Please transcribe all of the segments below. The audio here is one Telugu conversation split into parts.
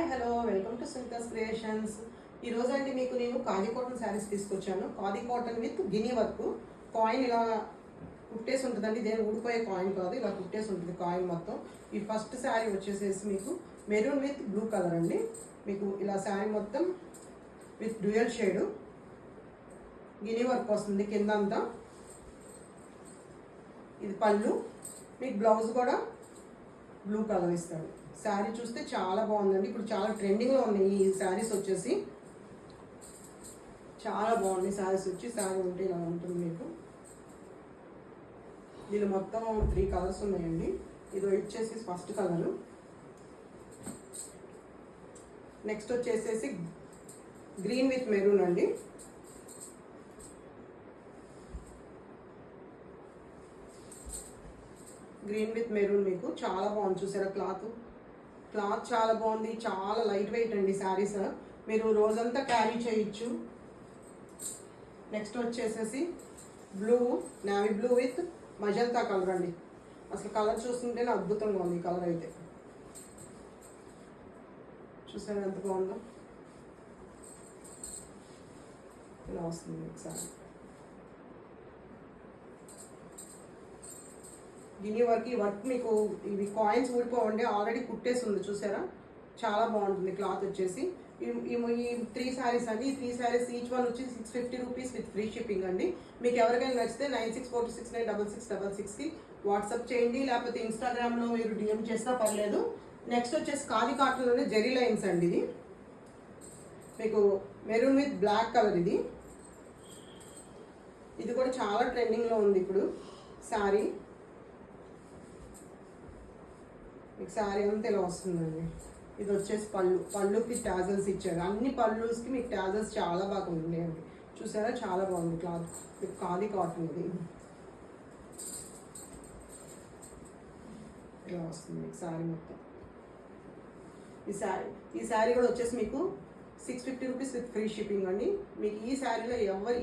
Hi hello welcome to Sunita's creations. ఈరోజు అండి మీకు నేను ఖాదీ కాటన్ శారీస్ తీసుకొచ్చాను. ఖాదీ కాటన్ విత్ గిని వర్క్. కాయిన్ ఇలా కుట్టేసి ఉంటుందండి. దేని ఊడిపోయే కాయిన్ కాదు, ఇలా కుట్టేసి ఉంటుంది కాయిన్ మొత్తం. ఈ ఫస్ట్ శారీ వచ్చేసేసి మీకు మెరూన్ విత్ బ్లూ కలర్ అండి. మీకు ఇలా శారీ మొత్తం విత్ డ్యూయల్ షేడు గిని వర్క్ వస్తుంది కింద అంతా. ఇది పళ్ళు, మీకు బ్లౌజ్ కూడా బ్లూ కలర్ ఇస్తాడు. శారీ చూస్తే చాలా బాగుందండి. ఇప్పుడు చాలా ట్రెండింగ్లో ఉన్నాయి ఈ శారీస్ వచ్చేసి. చాలా బాగున్నాయి శారీస్ వచ్చి. శారీ ఉంటే ఇలా ఉంటుంది మీకు. దీని మొత్తం 3 కలర్స్ ఉన్నాయండి. ఇది వచ్చేసి ఫస్ట్ కలరు. నెక్స్ట్ వచ్చేసేసి గ్రీన్ విత్ మెరూన్ అండి. గ్రీన్ విత్ మెరూన్ మీకు చాలా బాగుంది. చూసారా క్లాత్ చాలా బాగుంది. చాలా లైట్ వెయిట్ అండి శారీస్. మీరు రోజంతా క్యారీ చేయొచ్చు. నెక్స్ట్ వచ్చేసేసి blue, navy blue with magenta colour అండి. అసలు కలర్ చూస్తుంటేనే అద్భుతంగా ఉంది ఈ కలర్ అయితే. చూసారా ఎంత బాగుందో. ఇలా వస్తుంది ఒకసారి. గిని వర్క్, ఈ వర్క్ మీకు ఇవి కాయిన్స్ ఊడిపోవండి, ఆల్రెడీ కుట్టేసి ఉంది. చూసారా చాలా బాగుంటుంది క్లాత్ వచ్చేసి. ఈ 3 శారీస్ అండి. ఈ 3 శారీస్ ఈచ్ వన్ వచ్చి 650 రూపీస్ విత్ ఫ్రీ షిప్పింగ్ అండి. మీకు ఎవరికైనా నచ్చితే 9642696666కి వాట్సాప్ చేయండి, లేకపోతే ఇన్స్టాగ్రామ్లో మీరు డిఎం చేసినా పర్లేదు. నెక్స్ట్ వచ్చేసి ఖాదీ కాటన్లోనే జెరీ లైన్స్ అండి. ఇది మీకు మెరూన్ విత్ బ్లాక్ కలర్. ఇది కూడా చాలా ట్రెండింగ్లో ఉంది ఇప్పుడు శారీ. మీకు శారీ అంతా ఇలా వస్తుందండి. ఇది వచ్చేసి పళ్ళుకి టాజల్స్ ఇచ్చారు. అన్ని పళ్ళుస్కి మీకు టాజల్స్ చాలా బాగా ఉన్నాయండి. చూసారా చాలా బాగుంది క్లాత్. మీకు ఖాదీ కాటన్ ఇది ఇలా వస్తుంది మీకు శారీ మొత్తం. ఈ శారీ కూడా వచ్చేసి మీకు 650 రూపీస్ విత్ ఫ్రీ షిప్పింగ్ అండి. మీకు ఈ శారీలో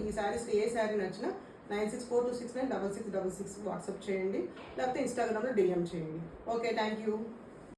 ఈ శారీస్లో ఏ శారీ నచ్చినా 9642696666 వాట్సాప్ చేయండి, లేకపోతే ఇన్స్టాగ్రామ్లో డిఎం చేయండి. Okay, thank you.